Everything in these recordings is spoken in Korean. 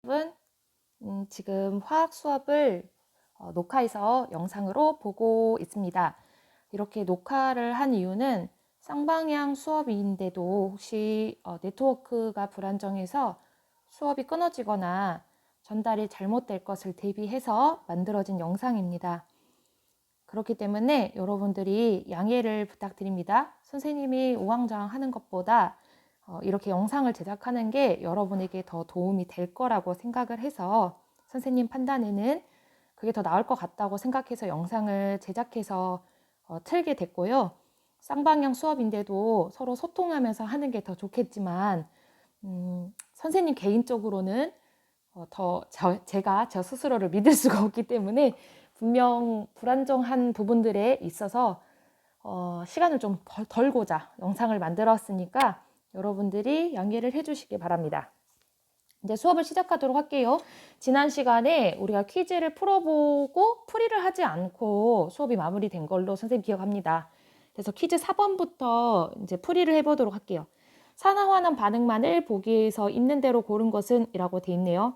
여러분, 지금 화학 수업을 녹화해서 영상으로 보고 있습니다. 이렇게 녹화를 한 이유는 쌍방향 수업인데도 혹시 네트워크가 불안정해서 수업이 끊어지거나 전달이 잘못될 것을 대비해서 만들어진 영상입니다. 그렇기 때문에 여러분들이 양해를 부탁드립니다. 선생님이 우왕좌왕하는 것보다 이렇게 영상을 제작하는 게 여러분에게 더 도움이 될 거라고 생각을 해서 선생님 판단에는 그게 더 나을 것 같다고 생각해서 영상을 제작해서 틀게 됐고요. 쌍방향 수업인데도 서로 소통하면서 하는 게 더 좋겠지만 선생님 개인적으로는 제가 저 스스로를 믿을 수가 없기 때문에 분명 불안정한 부분들에 있어서 시간을 좀 덜고자 영상을 만들었으니까 여러분들이 양해를 해주시기 바랍니다. 이제 수업을 시작하도록 할게요. 지난 시간에 우리가 퀴즈를 풀어보고 풀이를 하지 않고 수업이 마무리된 걸로 선생님 기억합니다. 그래서 퀴즈 4번부터 이제 풀이를 해보도록 할게요. 산화환원 반응만을 보기에서 있는 대로 고른 것은 이라고 돼 있네요.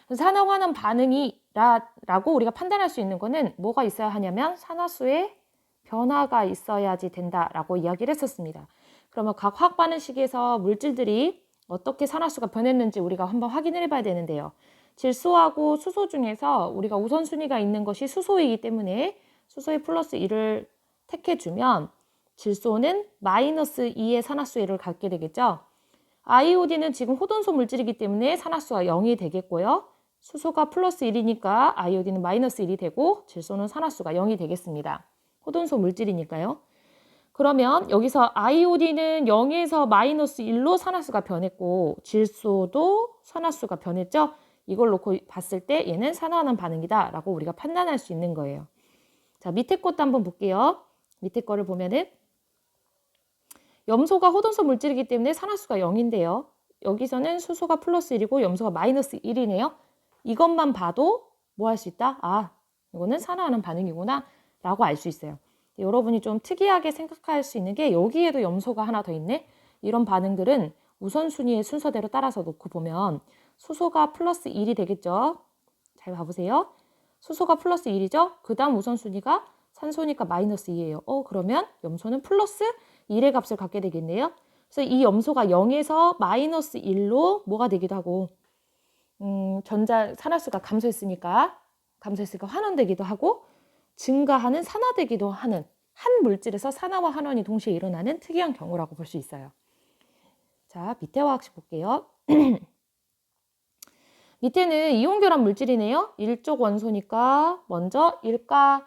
산화환원 반응이라고 우리가 판단할 수 있는 거는 뭐가 있어야 하냐면 산화수의 변화가 있어야지 된다라고 이야기를 했었습니다. 그러면 각 화학 반응식에서 물질들이 어떻게 산화수가 변했는지 우리가 한번 확인을 해봐야 되는데요. 질소하고 수소 중에서 우리가 우선순위가 있는 것이 수소이기 때문에 수소의 플러스 1을 택해주면 질소는 마이너스 2의 산화수를 갖게 되겠죠. 아이오딘은 지금 호돈소 물질이기 때문에 산화수가 0이 되겠고요. 수소가 플러스 1이니까 아이오딘은 마이너스 1이 되고 질소는 산화수가 0이 되겠습니다. 호돈소 물질이니까요. 그러면 여기서 아이오딘은 0에서 마이너스 1로 산화수가 변했고 질소도 산화수가 변했죠. 이걸 놓고 봤을 때 얘는 산화하는 반응이다 라고 우리가 판단할 수 있는 거예요. 자, 밑에 것도 한번 볼게요. 밑에 거를 보면은 염소가 호돈소 물질이기 때문에 산화수가 0인데요. 여기서는 수소가 플러스 1이고 염소가 마이너스 1이네요. 이것만 봐도 뭐 할 수 있다? 아, 이거는 산화하는 반응이구나 라고 알 수 있어요. 여러분이 좀 특이하게 생각할 수 있는 게 여기에도 염소가 하나 더 있네? 이런 반응들은 우선순위의 순서대로 따라서 놓고 보면 수소가 플러스 1이 되겠죠? 잘 봐보세요. 수소가 플러스 1이죠? 그 다음 우선순위가 산소니까 마이너스 2예요. 그러면 염소는 플러스 1의 값을 갖게 되겠네요. 그래서 이 염소가 0에서 마이너스 1로 뭐가 되기도 하고 산화수가 감소했으니까 환원되기도 하고 증가하는 산화되기도 하는 한 물질에서 산화와 환원이 동시에 일어나는 특이한 경우라고 볼 수 있어요. 자, 밑에 화학식 볼게요. 밑에는 이온결합 물질이네요. 일족 원소니까 먼저 일가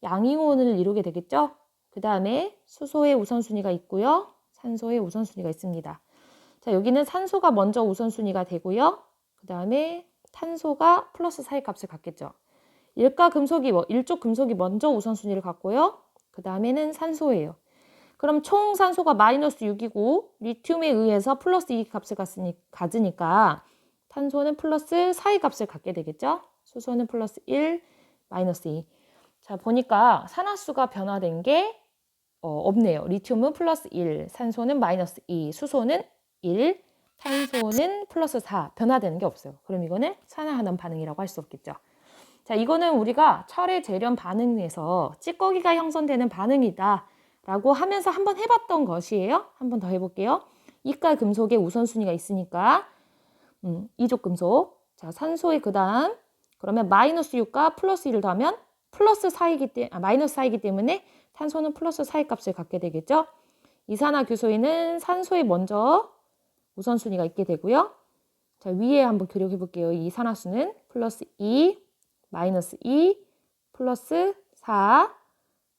양이온을 이루게 되겠죠. 그 다음에 수소의 우선순위가 있고요. 산소의 우선순위가 있습니다. 자, 여기는 산소가 먼저 우선순위가 되고요. 그 다음에 탄소가 플러스 4의 값을 갖겠죠. 일족 금속이 먼저 우선순위를 갖고요. 그 다음에는 산소예요. 그럼 총 산소가 마이너스 6이고 리튬에 의해서 플러스 2 값을 가지니까 탄소는 플러스 4의 값을 갖게 되겠죠. 수소는 플러스 1, 마이너스 2. 자, 보니까 산화수가 변화된 게 없네요. 리튬은 플러스 1, 산소는 마이너스 2, 수소는 1, 탄소는 플러스 4. 변화되는 게 없어요. 그럼 이거는 산화하는 반응이라고 할 수 없겠죠. 자, 이거는 우리가 철의 재련 반응에서 찌꺼기가 형성되는 반응이다 라고 하면서 한번 해봤던 것이에요. 한번 더 해볼게요. 이가 금속의 우선순위가 있으니까 이족 금속. 자, 산소의 그 다음 그러면 마이너스 6과 플러스 1을 더하면 마이너스 4이기 때문에 탄소는 플러스 4의 값을 갖게 되겠죠. 이산화규소에는 산소에 먼저 우선순위가 있게 되고요. 자, 위에 한번 기록해 볼게요. 이 산화수는 플러스 2, 마이너스 2, 플러스 4,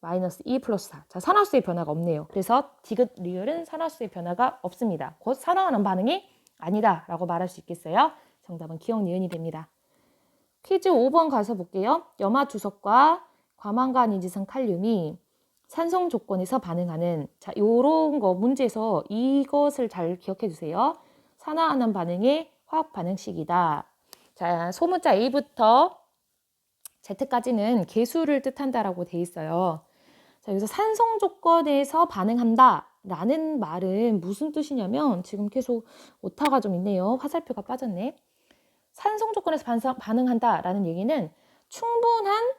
마이너스 2, 플러스 4. 자, 산화수의 변화가 없네요. 그래서 디귿 리을은 산화수의 변화가 없습니다. 곧 산화하는 반응이 아니다 라고 말할 수 있겠어요. 정답은 기억 니은이 됩니다. 퀴즈 5번 가서 볼게요. 염화주석과 과망간이지성 칼륨이 산성 조건에서 반응하는 요런 거 문제에서 이것을 잘 기억해 주세요. 산화하는 반응의 화학 반응식이다. 자, 소문자 A부터 Z까지는 개수를 뜻한다라고 돼 있어요. 자, 여기서 산성 조건에서 반응한다 라는 말은 무슨 뜻이냐면 지금 계속 오타가 좀 있네요. 화살표가 빠졌네. 산성 조건에서 반응한다라는 얘기는 충분한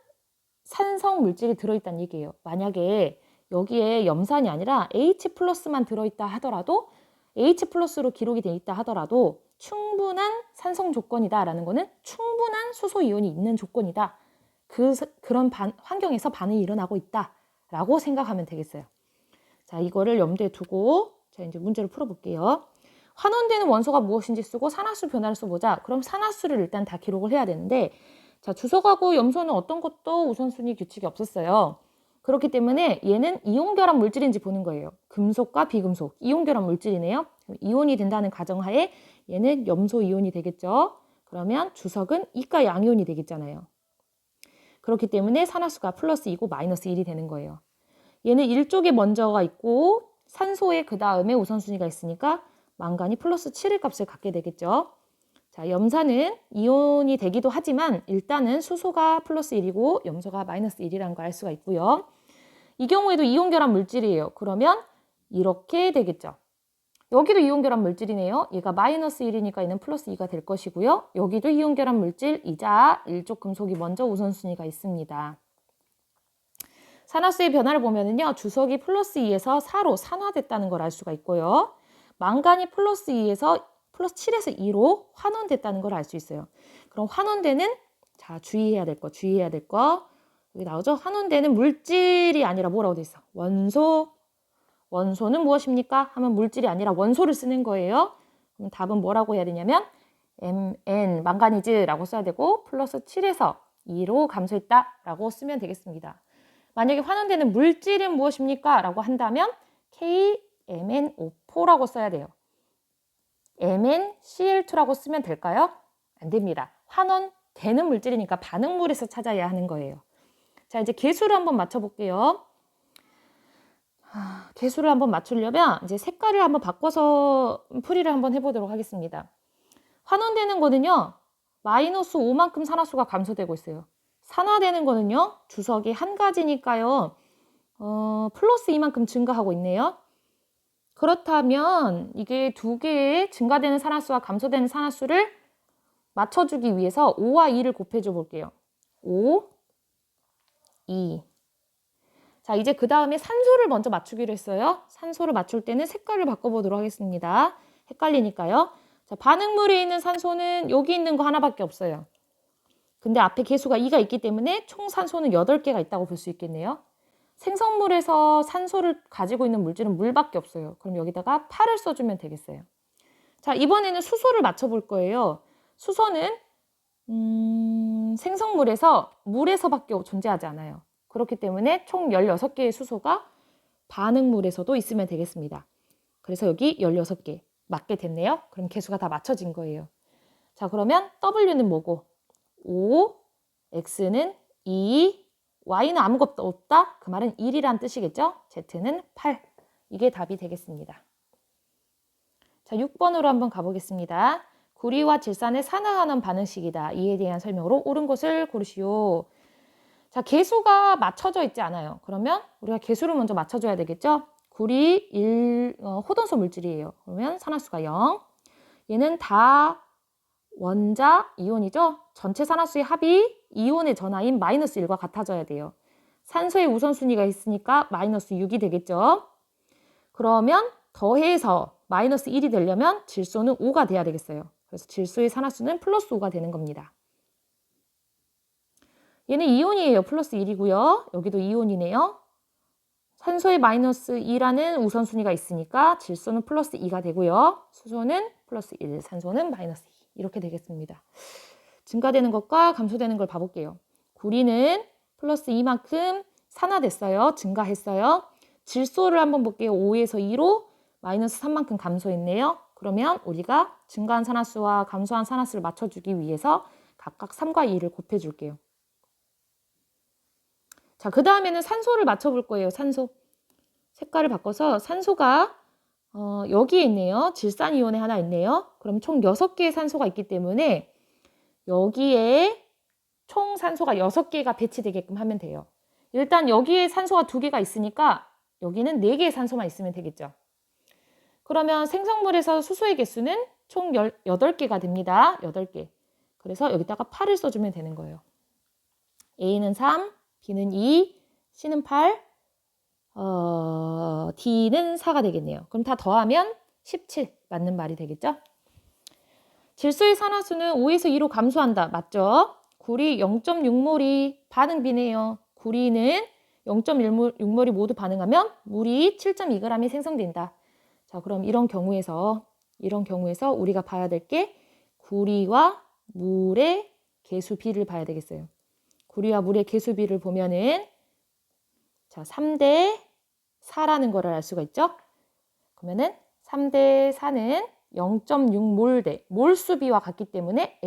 산성 물질이 들어있다는 얘기예요. 만약에 여기에 염산이 아니라 H+만 들어있다 하더라도 H+로 기록이 돼 있다 하더라도 충분한 산성 조건이다라는 거는 충분한 수소 이온이 있는 조건이다. 그런 환경에서 반응이 일어나고 있다라고 생각하면 되겠어요. 자, 이거를 염두에 두고 자, 이제 문제를 풀어볼게요. 환원되는 원소가 무엇인지 쓰고 산화수 변화를 써보자. 그럼 산화수를 일단 다 기록을 해야 되는데 자, 주석하고 염소는 어떤 것도 우선순위 규칙이 없었어요. 그렇기 때문에 얘는 이온 결합 물질인지 보는 거예요. 금속과 비금속, 이온 결합 물질이네요. 이온이 된다는 가정하에 얘는 염소 이온이 되겠죠. 그러면 주석은 이가 양이온이 되겠잖아요. 그렇기 때문에 산화수가 플러스 2고 마이너스 1이 되는 거예요. 얘는 1쪽에 먼저가 있고 산소에 그 다음에 우선순위가 있으니까 망간이 플러스 7의 값을 갖게 되겠죠. 자, 염산은 이온이 되기도 하지만 일단은 수소가 플러스 1이고 염소가 마이너스 1이라는 걸 알 수가 있고요. 이 경우에도 이온 결합 물질이에요. 그러면 이렇게 되겠죠. 여기도 이온 결합 물질이네요. 얘가 마이너스 1이니까 얘는 플러스 2가 될 것이고요. 여기도 이온 결합 물질이자 1쪽 금속이 먼저 우선순위가 있습니다. 산화수의 변화를 보면은요. 주석이 플러스 2에서 4로 산화됐다는 걸 알 수가 있고요. 망간이 플러스 2에서 플러스 7에서 2로 환원됐다는 걸 알 수 있어요. 그럼 환원되는 자 주의해야 될 거 여기 나오죠? 환원되는 물질이 아니라 뭐라고 돼 있어? 원소. 원소는 무엇입니까? 하면 물질이 아니라 원소를 쓰는 거예요. 그럼 답은 뭐라고 해야 되냐면 Mn 망가니즈라고 써야 되고 플러스 7에서 2로 감소했다라고 쓰면 되겠습니다. 만약에 환원되는 물질은 무엇입니까? 라고 한다면 KMnO4라고 써야 돼요. MnCl2라고 쓰면 될까요? 안 됩니다. 환원되는 물질이니까 반응물에서 찾아야 하는 거예요. 자, 이제 개수를 한번 맞춰볼게요. 개수를 한번 맞추려면 이제 색깔을 한번 바꿔서 풀이를 한번 해보도록 하겠습니다. 환원되는 거는요. 마이너스 5만큼 산화수가 감소되고 있어요. 산화되는 거는요. 주석이 한 가지니까요. 플러스 2만큼 증가하고 있네요. 그렇다면 이게 두 개의 증가되는 산화수와 감소되는 산화수를 맞춰주기 위해서 5와 2를 곱해줘 볼게요. 5, 2. 자, 이제 그 다음에 산소를 먼저 맞추기로 했어요. 산소를 맞출 때는 색깔을 바꿔보도록 하겠습니다. 헷갈리니까요. 자, 반응물에 있는 산소는 여기 있는 거 하나밖에 없어요. 근데 앞에 개수가 2가 있기 때문에 총 산소는 8개가 있다고 볼 수 있겠네요. 생성물에서 산소를 가지고 있는 물질은 물밖에 없어요. 그럼 여기다가 8을 써주면 되겠어요. 자, 이번에는 수소를 맞춰볼 거예요. 수소는 생성물에서 물에서밖에 존재하지 않아요. 그렇기 때문에 총 16개의 수소가 반응물에서도 있으면 되겠습니다. 그래서 여기 16개 맞게 됐네요. 그럼 개수가 다 맞춰진 거예요. 자, 그러면 W는 뭐고? 5, X는 2, Y는 아무것도 없다? 그 말은 1이란 뜻이겠죠? Z는 8. 이게 답이 되겠습니다. 자, 6번으로 한번 가보겠습니다. 구리와 질산의 산화하는 반응식이다. 이에 대한 설명으로 옳은 것을 고르시오. 자, 개수가 맞춰져 있지 않아요. 그러면 우리가 개수를 먼저 맞춰줘야 되겠죠? 구리 호돈소 물질이에요. 그러면 산화수가 0. 얘는 다 원자 이온이죠? 전체 산화수의 합이 이온의 전하인 마이너스 1과 같아져야 돼요. 산소의 우선순위가 있으니까 마이너스 6이 되겠죠? 그러면 더해서 마이너스 1이 되려면 질소는 5가 돼야 되겠어요. 그래서 질소의 산화수는 플러스 5가 되는 겁니다. 얘는 이온이에요. 플러스 1이고요. 여기도 이온이네요. 산소에 마이너스 2라는 우선순위가 있으니까 질소는 플러스 2가 되고요. 수소는 플러스 1, 산소는 마이너스 2. 이렇게 되겠습니다. 증가되는 것과 감소되는 걸 봐볼게요. 구리는 플러스 2만큼 산화됐어요. 증가했어요. 질소를 한번 볼게요. 5에서 2로 마이너스 3만큼 감소했네요. 그러면 우리가 증가한 산화수와 감소한 산화수를 맞춰주기 위해서 각각 3과 2를 곱해줄게요. 자, 그 다음에는 산소를 맞춰볼 거예요. 산소. 색깔을 바꿔서 산소가 여기에 있네요. 질산이온에 하나 있네요. 그럼 총 6개의 산소가 있기 때문에 여기에 총 산소가 6개가 배치되게끔 하면 돼요. 일단 여기에 산소가 2개가 있으니까 여기는 4개의 산소만 있으면 되겠죠. 그러면 생성물에서 수소의 개수는 총 8개가 됩니다. 8개. 그래서 여기다가 8을 써주면 되는 거예요. A는 3, B는 2, C는 8, D는 4가 되겠네요. 그럼 다 더하면 17 맞는 말이 되겠죠? 질소의 산화수는 5에서 2로 감소한다. 맞죠? 구리 0.6몰이 반응 비네요. 구리는 0.6몰이 모두 반응하면 물이 7.2g이 생성된다. 자, 그럼 이런 경우에서 우리가 봐야 될 게 구리와 물의 개수비를 봐야 되겠어요. 구리와 물의 개수비를 보면은 자, 3대 4라는 거를 알 수가 있죠? 그러면은 3대 4는 0.6몰 대 몰수비와 같기 때문에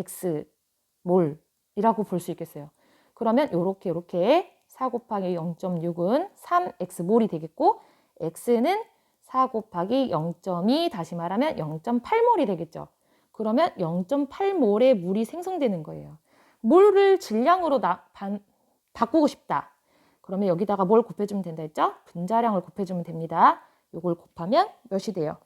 X몰이라고 볼 수 있겠어요. 그러면 이렇게 4 곱하기 0.6은 3X몰이 되겠고 X는 4 곱하기 0.2 다시 말하면 0.8몰이 되겠죠. 그러면 0.8몰의 물이 생성되는 거예요. 몰을 질량으로 바꾸고 싶다. 그러면 여기다가 뭘 곱해주면 된다 했죠? 분자량을 곱해주면 됩니다. 이걸 곱하면 몇이 돼요?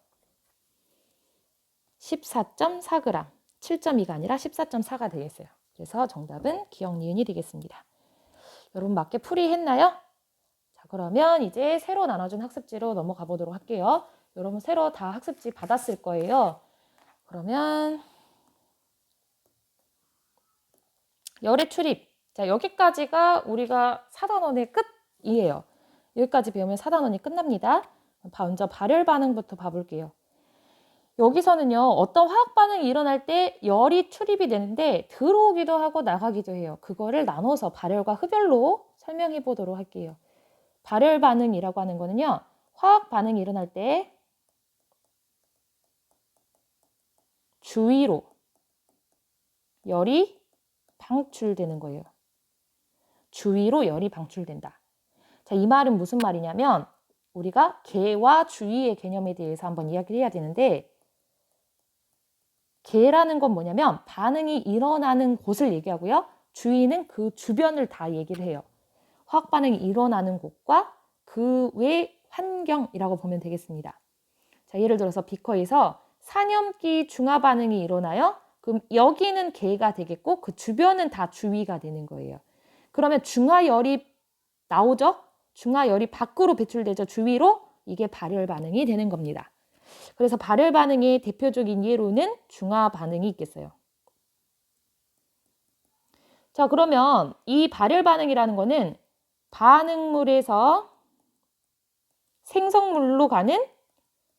14.4g, 7.2가 아니라 14.4가 되겠어요. 그래서 정답은 기억 니은이 되겠습니다. 여러분 맞게 풀이했나요? 자, 그러면 이제 새로 나눠준 학습지로 넘어가 보도록 할게요. 여러분 새로 다 학습지 받았을 거예요. 그러면 열의 출입. 자, 여기까지가 우리가 4단원의 끝이에요. 여기까지 배우면 4단원이 끝납니다. 먼저 발열 반응부터 봐볼게요. 여기서는요, 어떤 화학 반응이 일어날 때 열이 출입이 되는데 들어오기도 하고 나가기도 해요. 그거를 나눠서 발열과 흡열로 설명해 보도록 할게요. 발열 반응이라고 하는 거는요, 화학 반응이 일어날 때 주위로 열이 방출되는 거예요. 주위로 열이 방출된다. 자, 이 말은 무슨 말이냐면 우리가 계와 주위의 개념에 대해서 한번 이야기를 해야 되는데 계라는 건 뭐냐면 반응이 일어나는 곳을 얘기하고요. 주위는 그 주변을 다 얘기를 해요. 화학 반응이 일어나는 곳과 그 외 환경이라고 보면 되겠습니다. 자, 예를 들어서 비커에서 산염기 중화 반응이 일어나요. 그럼 여기는 계가 되겠고 그 주변은 다 주위가 되는 거예요. 그러면 중화열이 나오죠? 중화열이 밖으로 배출되죠. 주위로. 이게 발열 반응이 되는 겁니다. 그래서 발열 반응의 대표적인 예로는 중화 반응이 있겠어요. 자, 그러면 이 발열 반응이라는 거는 반응물에서 생성물로 가는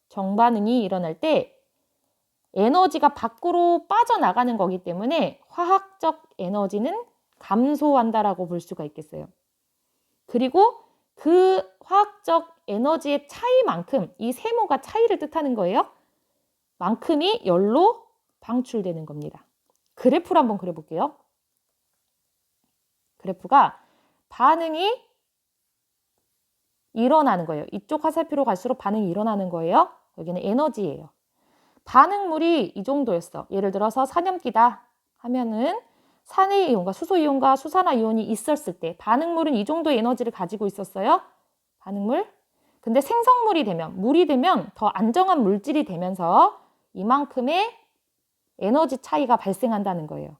정반응이 일어날 때 에너지가 밖으로 빠져나가는 거기 때문에 화학적 에너지는 감소한다라고 볼 수가 있겠어요. 그리고 그 화학적 에너지의 차이만큼, 이 세모가 차이를 뜻하는 거예요. 만큼이 열로 방출되는 겁니다. 그래프를 한번 그려볼게요. 그래프가 반응이 일어나는 거예요. 이쪽 화살표로 갈수록 반응이 일어나는 거예요. 여기는 에너지예요. 반응물이 이 정도였어. 예를 들어서 산염기다 하면은 산의 이온과 수소 이온과 수산화 이온이 있었을 때 반응물은 이 정도의 에너지를 가지고 있었어요. 반응물. 근데 생성물이 되면, 물이 되면 더 안정한 물질이 되면서 이만큼의 에너지 차이가 발생한다는 거예요.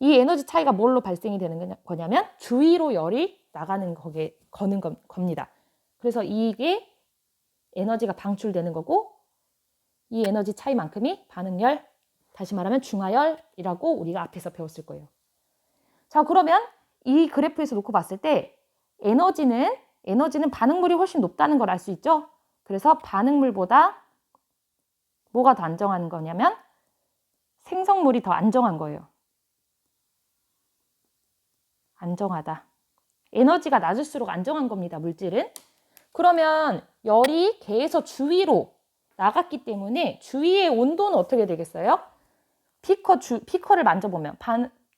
이 에너지 차이가 뭘로 발생이 되는 거냐면 주위로 열이 나가는 거기에 거는 겁니다. 그래서 이게 에너지가 방출되는 거고 이 에너지 차이만큼이 반응열, 다시 말하면 중화열이라고 우리가 앞에서 배웠을 거예요. 자, 그러면 이 그래프에서 놓고 봤을 때 에너지는 반응물이 훨씬 높다는 걸 알 수 있죠? 그래서 반응물보다 뭐가 더 안정한 거냐면 생성물이 더 안정한 거예요. 안정하다. 에너지가 낮을수록 안정한 겁니다, 물질은. 그러면 열이 계에서 주위로 나갔기 때문에 주위의 온도는 어떻게 되겠어요? 피커를 만져보면,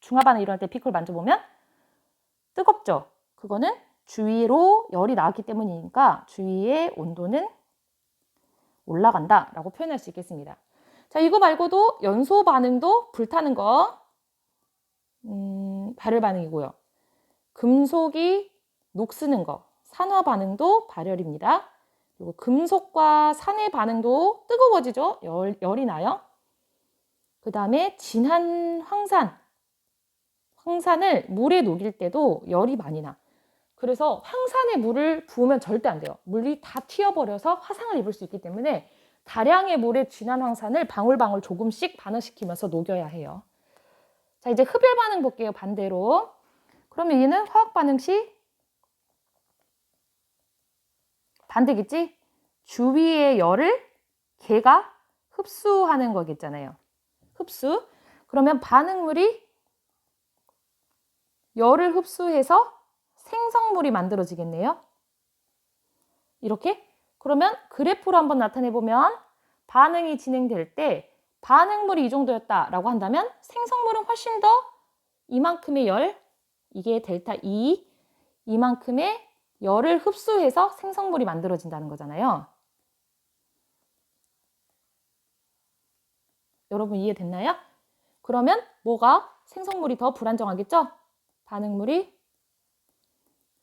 중화반응 일어날 때 피커를 만져보면 뜨겁죠? 그거는 주위로 열이 나왔기 때문이니까 주위의 온도는 올라간다라고 표현할 수 있겠습니다. 자, 이거 말고도 연소 반응도 불타는 거 발열 반응이고요. 금속이 녹쓰는 거, 산화 반응도 발열입니다. 그리고 금속과 산의 반응도 뜨거워지죠. 열이 나요. 그 다음에 진한 황산을 물에 녹일 때도 열이 많이 나. 그래서 황산에 물을 부으면 절대 안 돼요. 물이 다 튀어버려서 화상을 입을 수 있기 때문에 다량의 물에 진한 황산을 방울방울 조금씩 반응시키면서 녹여야 해요. 자, 이제 흡열 반응 볼게요. 반대로. 그러면 얘는 화학 반응 시 반대겠지? 주위의 열을 걔가 흡수하는 거겠잖아요. 흡수. 그러면 반응물이 열을 흡수해서 생성물이 만들어지겠네요. 이렇게. 그러면 그래프로 한번 나타내 보면 반응이 진행될 때 반응물이 이 정도였다라고 한다면 생성물은 훨씬 더 이만큼의 열, 이게 델타 E, 이만큼의 열을 흡수해서 생성물이 만들어진다는 거잖아요. 여러분 이해됐나요? 그러면 뭐가 생성물이 더 불안정하겠죠? 반응물이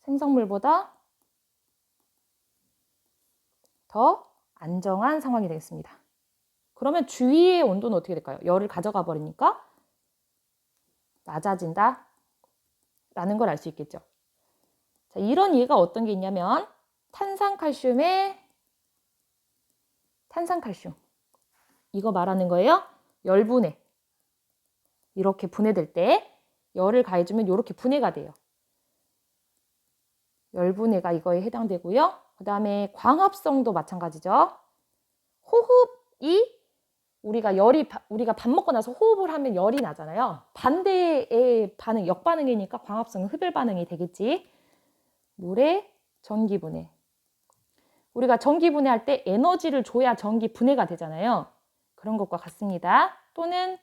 생성물보다 더 안정한 상황이 되겠습니다. 그러면 주위의 온도는 어떻게 될까요? 열을 가져가 버리니까 낮아진다 라는 걸 알 수 있겠죠. 자, 이런 예가 어떤 게 있냐면 탄산칼슘 이거 말하는 거예요. 열분해. 이렇게 분해될 때 열을 가해주면 이렇게 분해가 돼요. 열분해가 이거에 해당되고요. 그 다음에 광합성도 마찬가지죠. 호흡이 우리가 밥 먹고 나서 호흡을 하면 열이 나잖아요. 반대의 반응, 역반응이니까 광합성은 흡열 반응이 되겠지. 물의 전기 분해. 우리가 전기 분해할 때 에너지를 줘야 전기 분해가 되잖아요. 그런 것과 같습니다. 또는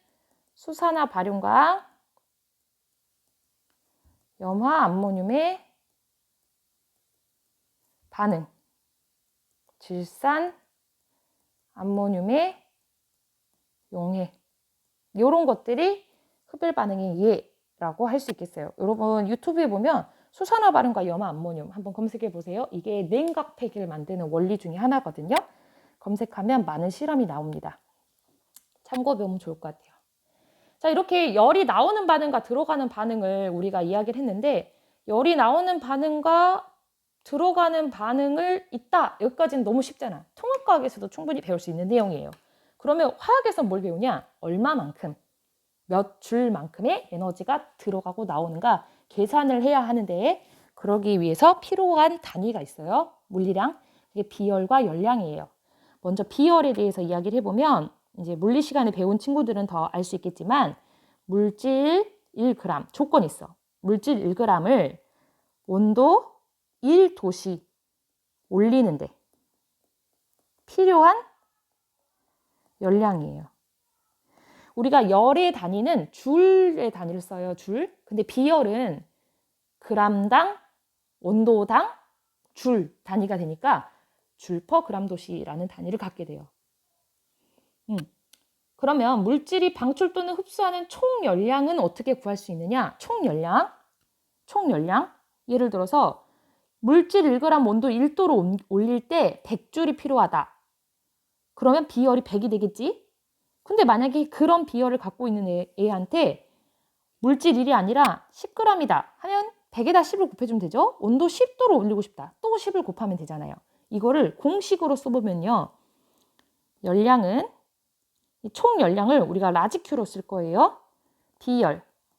수산화 발효과 염화 암모늄의 반응. 질산 암모늄의 용해. 이런 것들이 흡열 반응의 예라고 할 수 있겠어요. 여러분 유튜브에 보면 수산화 발효과 염화 암모늄 한번 검색해 보세요. 이게 냉각팩을 만드는 원리 중에 하나거든요. 검색하면 많은 실험이 나옵니다. 참고해 보면 좋을 것 같아요. 자, 이렇게 열이 나오는 반응과 들어가는 반응을 우리가 이야기를 했는데 열이 나오는 반응과 들어가는 반응을 있다. 여기까지는 너무 쉽잖아. 통합과학에서도 충분히 배울 수 있는 내용이에요. 그러면 화학에서 뭘 배우냐? 얼마만큼, 몇 줄만큼의 에너지가 들어가고 나오는가 계산을 해야 하는데 그러기 위해서 필요한 단위가 있어요. 물리량. 이게 비열과 열량이에요. 먼저 비열에 대해서 이야기를 해보면 이제 물리 시간에 배운 친구들은 더 알 수 있겠지만 물질 1g 조건이 있어. 물질 1g을 온도 1도씨 올리는데 필요한 열량이에요. 우리가 열의 단위는 줄의 단위를 써요. 줄. 근데 비열은 g당 온도당 줄 단위가 되니까 줄 퍼 g도씨라는 단위를 갖게 돼요. 그러면 물질이 방출 또는 흡수하는 총 열량은 어떻게 구할 수 있느냐? 총 열량. 예를 들어서 물질 1g 온도 1도로 올릴 때 100줄이 필요하다. 그러면 비열이 100이 되겠지? 근데 만약에 그런 비열을 갖고 있는 애한테 물질 1이 아니라 10g이다 하면 100에다 10을 곱해주면 되죠? 온도 10도로 올리고 싶다. 또 10을 곱하면 되잖아요. 이거를 공식으로 써보면요. 열량은 총 열량을 우리가 라지 Q로 쓸 거예요.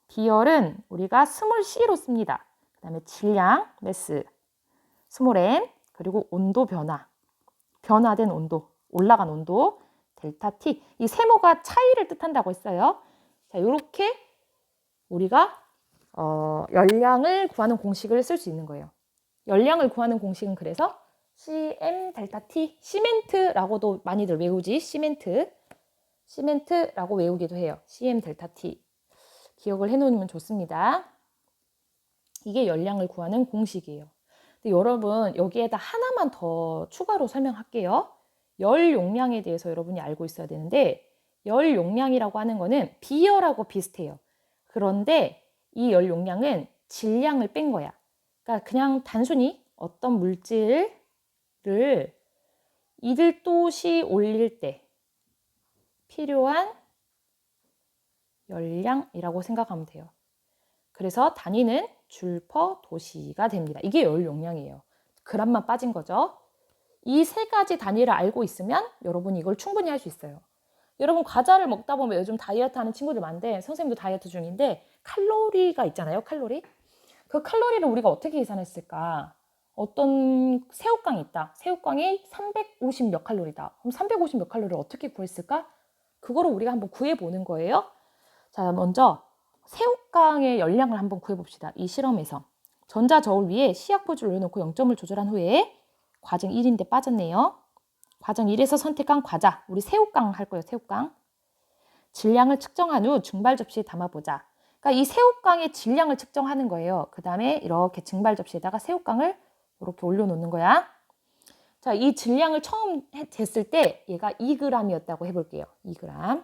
비열은 우리가 스몰 C로 씁니다. 그 다음에 질량, 매스, 스몰 M, 그리고 온도 변화된 온도, 올라간 온도, 델타 T. 이 세모가 차이를 뜻한다고 했어요. 자, 이렇게 우리가 열량을 구하는 공식을 쓸 수 있는 거예요. 열량을 구하는 공식은 그래서 CM 델타 T, 시멘트라고도 많이들 외우지. 시멘트라고 외우기도 해요. CM 델타 T. 기억을 해놓으면 좋습니다. 이게 열량을 구하는 공식이에요. 근데 여러분 여기에다 하나만 더 추가로 설명할게요. 열 용량에 대해서 여러분이 알고 있어야 되는데 열 용량이라고 하는 거는 비열하고 비슷해요. 그런데 이 열 용량은 질량을 뺀 거야. 그러니까 그냥 단순히 어떤 물질을 1도씨 올릴 때 필요한 열량이라고 생각하면 돼요. 그래서 단위는 줄 퍼 도시가 됩니다. 이게 열 용량이에요. 그람만 빠진 거죠. 이 세 가지 단위를 알고 있으면 여러분이 이걸 충분히 할 수 있어요. 여러분 과자를 먹다 보면 요즘 다이어트 하는 친구들 많은데 선생님도 다이어트 중인데 칼로리가 있잖아요. 칼로리. 그 칼로리를 우리가 어떻게 계산했을까? 어떤 새우깡이 있다. 새우깡이 350 몇 칼로리다. 그럼 350 몇 칼로리를 어떻게 구했을까? 그거를 우리가 한번 구해보는 거예요. 자, 먼저 새우깡의 열량을 한번 구해봅시다. 이 실험에서. 전자저울 위에 시약보주를 올려놓고 0점을 조절한 후에 과정 1인데 빠졌네요. 과정 1에서 선택한 과자. 우리 새우깡 할 거예요. 새우깡. 질량을 측정한 후 증발 접시에 담아보자. 그러니까 이 새우깡의 질량을 측정하는 거예요. 그 다음에 이렇게 증발 접시에다가 새우깡을 이렇게 올려놓는 거야. 자, 이 질량을 처음 쟀을 때 얘가 2g이었다고 해볼게요. 2g.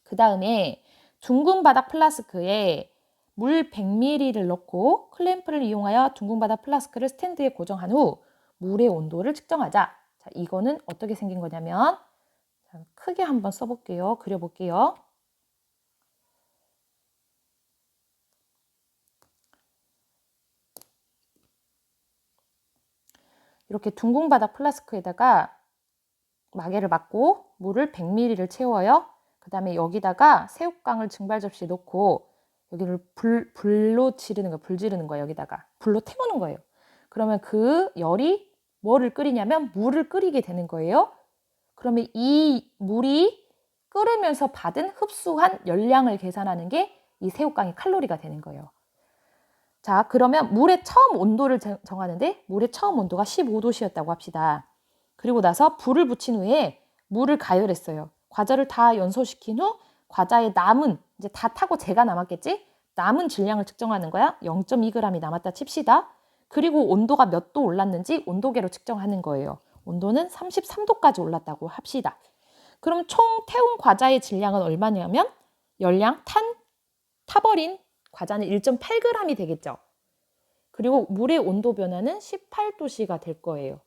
그 다음에 둥근 바닥 플라스크에 물 100ml를 넣고 클램프를 이용하여 둥근 바닥 플라스크를 스탠드에 고정한 후 물의 온도를 측정하자. 자, 이거는 어떻게 생긴 거냐면 크게 한번 써볼게요. 그려볼게요. 이렇게 둥근 바닥 플라스크에다가 마개를 막고 물을 100ml를 채워요. 그 다음에 여기다가 새우깡을 증발 접시에 넣고 여기를 불로 지르는 거예요. 불 지르는 거예요. 여기다가 불로 태우는 거예요. 그러면 그 열이 뭐를 끓이냐면 물을 끓이게 되는 거예요. 그러면 이 물이 끓으면서 받은 흡수한 열량을 계산하는 게 이 새우깡의 칼로리가 되는 거예요. 자, 그러면 물의 처음 온도를 정하는데 물의 처음 온도가 15도씨였다고 합시다. 그리고 나서 불을 붙인 후에 물을 가열했어요. 과자를 다 연소시킨 후 과자에 남은, 이제 다 타고 재가 남았겠지? 남은 질량을 측정하는 거야. 0.2g이 남았다 칩시다. 그리고 온도가 몇 도 올랐는지 온도계로 측정하는 거예요. 온도는 33도까지 올랐다고 합시다. 그럼 총 태운 과자의 질량은 얼마냐면 열량 타버린 과자는 1.8g이 되겠죠. 그리고 물의 온도 변화는 18도씨가 될 거예요.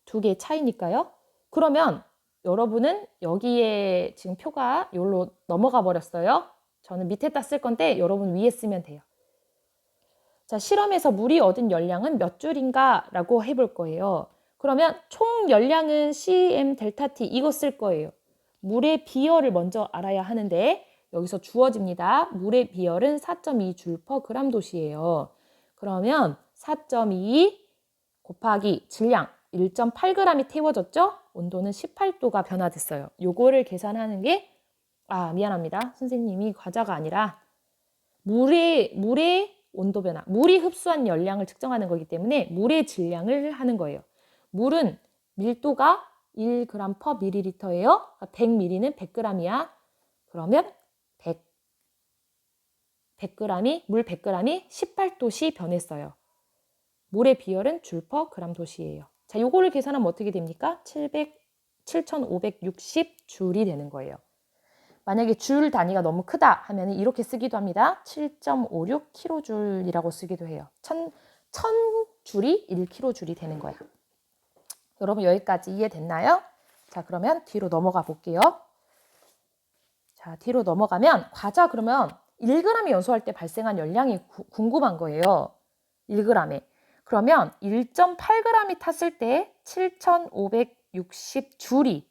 두 개의 차이니까요. 그러면 여러분은 여기에 지금 표가 여기로 넘어가 버렸어요. 저는 밑에다 쓸 건데 여러분 위에 쓰면 돼요. 자, 실험에서 물이 얻은 열량은 몇 줄인가 라고 해볼 거예요. 그러면 총 열량은 cm 델타 t 이거 쓸 거예요. 물의 비열을 먼저 알아야 하는데 여기서 주어집니다. 물의 비열은 4.2줄 퍼 그람 도시예요. 그러면 4.2 곱하기 질량 1.8g이 태워졌죠? 온도는 18도가 변화됐어요. 요거를 계산하는 게 미안합니다. 선생님이 과자가 아니라 물의 온도 변화, 물이 흡수한 열량을 측정하는 거기 때문에 물의 질량을 하는 거예요. 물은 밀도가 1g per ml예요. 100ml는 100g이야. 그러면 100g이 물 100g이 18도씨 변했어요. 물의 비열은 줄 퍼 그람 도시예요. 자, 요거를 계산하면 어떻게 됩니까? 7,560 줄이 되는 거예요. 만약에 줄 단위가 너무 크다 하면 이렇게 쓰기도 합니다. 7.56kJ이라고 쓰기도 해요. 1000줄이 1kJ이 되는 거야. 여러분 여기까지 이해됐나요? 자, 그러면 뒤로 넘어가 볼게요. 자, 뒤로 넘어가면 과자 그러면 1g이 연소할 때 발생한 열량이 궁금한 거예요. 1g에. 그러면 1.8g이 탔을 때 7,560줄이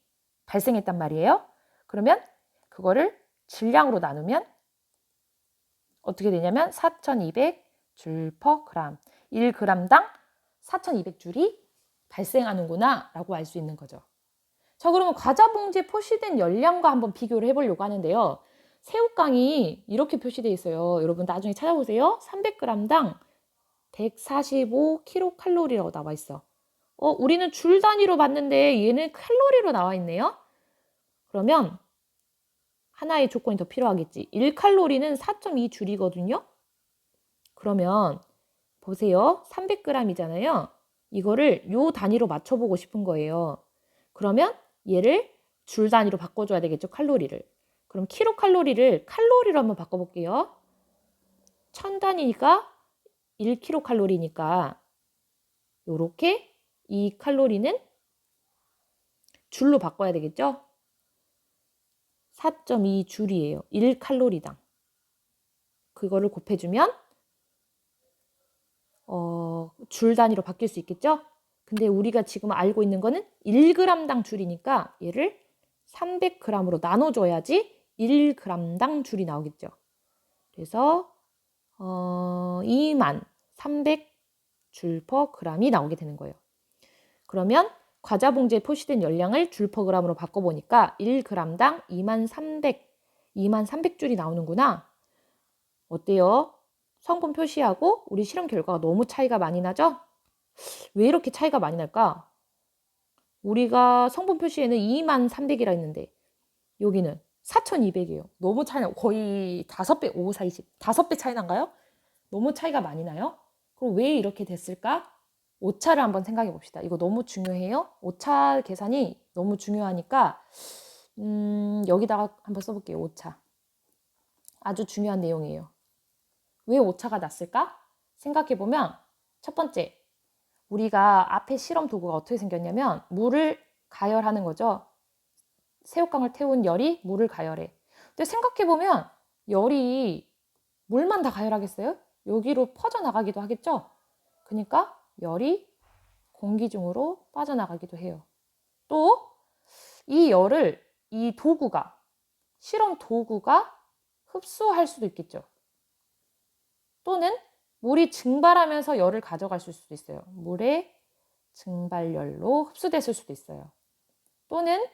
발생했단 말이에요. 그러면 그거를 질량으로 나누면 어떻게 되냐면 4,200줄 퍼 그람. 1g당 4,200줄이 발생하는구나 라고 알 수 있는 거죠. 자, 그러면 과자 봉지에 표시된 열량과 한번 비교를 해보려고 하는데요. 새우깡이 이렇게 표시되어 있어요. 여러분 나중에 찾아보세요. 300g당 145kcal라고 나와 있어. 우리는 줄 단위로 봤는데 얘는 칼로리로 나와 있네요. 그러면 하나의 조건이 더 필요하겠지. 1칼로리는 4.2줄이거든요. 그러면 보세요. 300g이잖아요. 이거를 요 단위로 맞춰보고 싶은 거예요. 그러면 얘를 줄 단위로 바꿔줘야 되겠죠. 칼로리를. 그럼 킬로칼로리를 칼로리로 한번 바꿔볼게요. 1000단위니까 1kcal니까 요렇게 이 칼로리는 줄로 바꿔야 되겠죠. 4.2줄이에요. 1칼로리당. 그거를 곱해주면 줄 단위로 바뀔 수 있겠죠? 근데 우리가 지금 알고 있는 거는 1g당 줄이니까 얘를 300g으로 나눠줘야지 1g당 줄이 나오겠죠. 그래서 2300줄 퍼 g이 나오게 되는 거예요. 그러면 과자 봉지에 표시된 열량을 줄 퍼 g으로 바꿔보니까 1g당 2300줄이 나오는구나. 어때요? 성분 표시하고 우리 실험 결과가 너무 차이가 많이 나죠? 왜 이렇게 차이가 많이 날까? 우리가 성분 표시에는 2300이라 했는데 여기는 4200이에요. 너무 차이 나요. 거의 5배, 5, 4, 20. 5배 차이 난가요? 너무 차이가 많이 나요? 그럼 왜 이렇게 됐을까? 오차를 한번 생각해 봅시다. 이거 너무 중요해요. 오차 계산이 너무 중요하니까 여기다가 한번 써볼게요. 오차. 아주 중요한 내용이에요. 왜 오차가 났을까? 생각해 보면 첫 번째, 우리가 앞에 실험 도구가 어떻게 생겼냐면 물을 가열하는 거죠. 새우깡을 태운 열이 물을 가열해. 근데 생각해 보면 열이 물만 다 가열하겠어요? 여기로 퍼져나가기도 하겠죠? 그러니까 열이 공기 중으로 빠져나가기도 해요. 또 이 열을 이 도구가, 실험 도구가 흡수할 수도 있겠죠. 또는 물이 증발하면서 열을 가져갈 수도 있어요. 물의 증발열로 흡수됐을 수도 있어요. 또는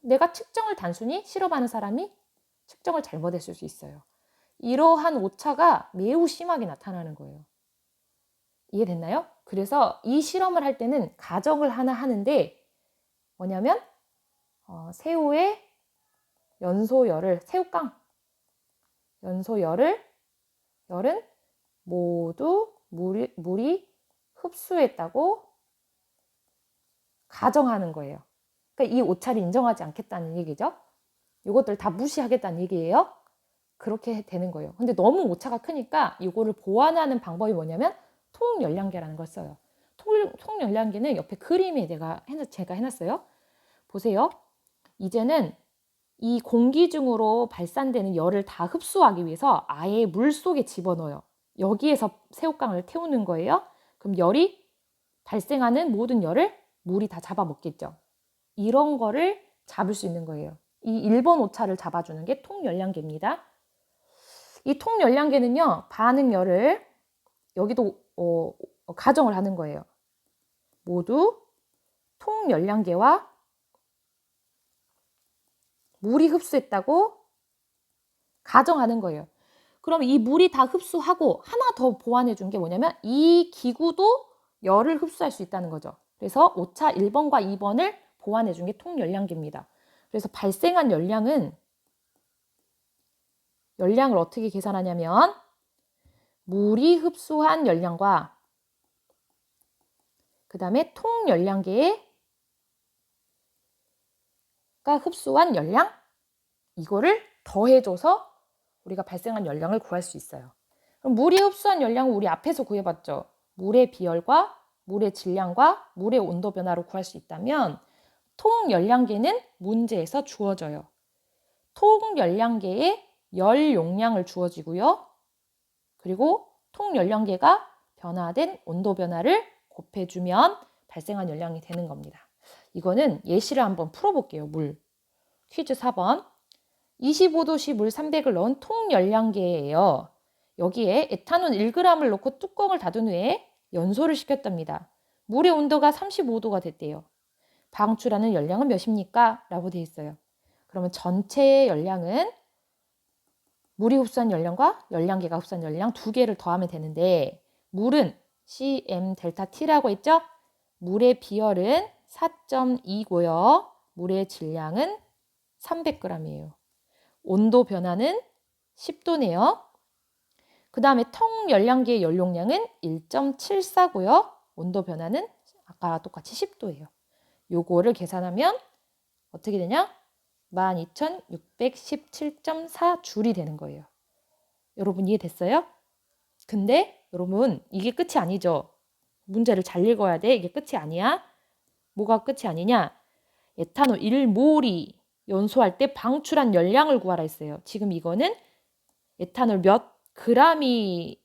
내가 측정을 단순히 실험하는 사람이 측정을 잘못했을 수 있어요. 이러한 오차가 매우 심하게 나타나는 거예요. 이해됐나요? 그래서 이 실험을 할 때는 가정을 하나 하는데 뭐냐면 새우의 연소열을, 새우깡 연소열은 모두 물이 흡수했다고 가정하는 거예요. 그러니까 이 오차를 인정하지 않겠다는 얘기죠. 이것들 다 무시하겠다는 얘기예요. 그렇게 되는 거예요. 근데 너무 오차가 크니까 이거를 보완하는 방법이 뭐냐면 통열량계라는 걸 써요. 통열량계는 옆에 그림에 제가 해놨어요. 보세요. 이제는 이 공기 중으로 발산되는 열을 다 흡수하기 위해서 아예 물 속에 집어넣어요. 여기에서 새우깡을 태우는 거예요. 그럼 열이 발생하는 모든 열을 물이 다 잡아먹겠죠. 이런 거를 잡을 수 있는 거예요. 이 1번 오차를 잡아주는 게 통열량계입니다. 이 통열량계는요, 반응열을 여기도 가정을 하는 거예요. 모두 통열량계와 물이 흡수했다고 가정하는 거예요. 그럼 이 물이 다 흡수하고 하나 더 보완해 준 게 뭐냐면 이 기구도 열을 흡수할 수 있다는 거죠. 그래서 오차 1번과 2번을 보완해 준 게 통열량계입니다. 그래서 발생한 열량을 어떻게 계산하냐면 물이 흡수한 열량과 그 다음에 통열량계가 흡수한 열량, 이거를 더해줘서 우리가 발생한 열량을 구할 수 있어요. 그럼 물이 흡수한 열량은 우리 앞에서 구해봤죠. 물의 비열과 물의 질량과 물의 온도 변화로 구할 수 있다면 통열량계는 문제에서 주어져요. 통열량계에 열 용량을 주어지고요. 그리고 통열량계가 변화된 온도 변화를 곱해주면 발생한 열량이 되는 겁니다. 이거는 예시를 한번 풀어볼게요. 물. 퀴즈 4번. 25도씨 물 300을 넣은 통열량계예요. 여기에 에탄올 1g을 넣고 뚜껑을 닫은 후에 연소를 시켰답니다. 물의 온도가 35도가 됐대요. 방출하는 열량은 몇입니까? 라고 되어 있어요. 그러면 전체 열량은 물이 흡수한 열량과 열량계가 흡수한 열량 두 개를 더하면 되는데 물은 CM 델타 T라고 했죠? 물의 비열은 4.2고요. 물의 질량은 300g이에요. 온도 변화는 10도네요. 그 다음에 통열량계의 열용량은 1.74고요. 온도 변화는 아까 똑같이 10도예요. 요거를 계산하면 어떻게 되냐? 12,617.4 줄이 되는 거예요. 여러분 이해됐어요? 근데 여러분 이게 끝이 아니죠. 문제를 잘 읽어야 돼. 이게 끝이 아니야. 뭐가 끝이 아니냐? 에탄올 1몰이 연소할 때 방출한 열량을 구하라 했어요. 지금 이거는 에탄올 몇 g이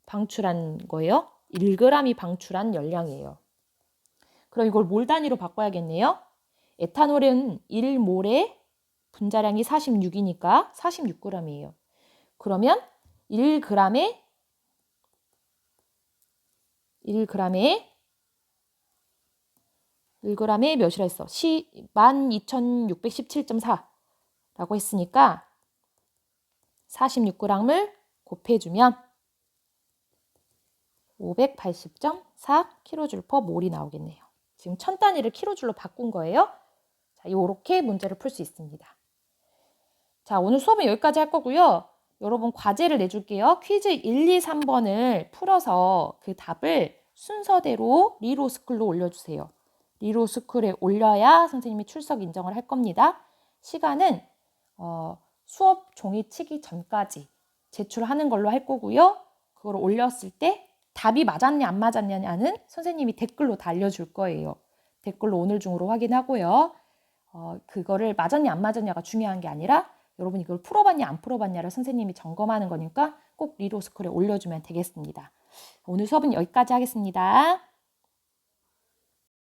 방출한 거예요? 1g이 방출한 열량이에요. 그럼 이걸 몰 단위로 바꿔야겠네요. 에탄올은 1몰에 분자량이 46이니까 46g이에요. 그러면 1g에 1g에 몇이라 했어? 12,617.4라고 했으니까 46g을 곱해주면 580.4kJ/몰이 나오겠네요. 지금 1000단위를 kJ로 바꾼 거예요. 자, 이렇게 문제를 풀 수 있습니다. 자, 오늘 수업은 여기까지 할 거고요. 여러분 과제를 내줄게요. 퀴즈 1, 2, 3번을 풀어서 그 답을 순서대로 리로스쿨로 올려주세요. 리로스쿨에 올려야 선생님이 출석 인정을 할 겁니다. 시간은 수업 종이 치기 전까지 제출하는 걸로 할 거고요. 그걸 올렸을 때 답이 맞았냐 안 맞았냐는 선생님이 댓글로 다 알려줄 거예요. 댓글로 오늘 중으로 확인하고요. 그거를 맞았냐 안 맞았냐가 중요한 게 아니라 여러분이 이걸 풀어봤냐 안 풀어봤냐를 선생님이 점검하는 거니까 꼭 리로스쿨에 올려주면 되겠습니다. 오늘 수업은 여기까지 하겠습니다.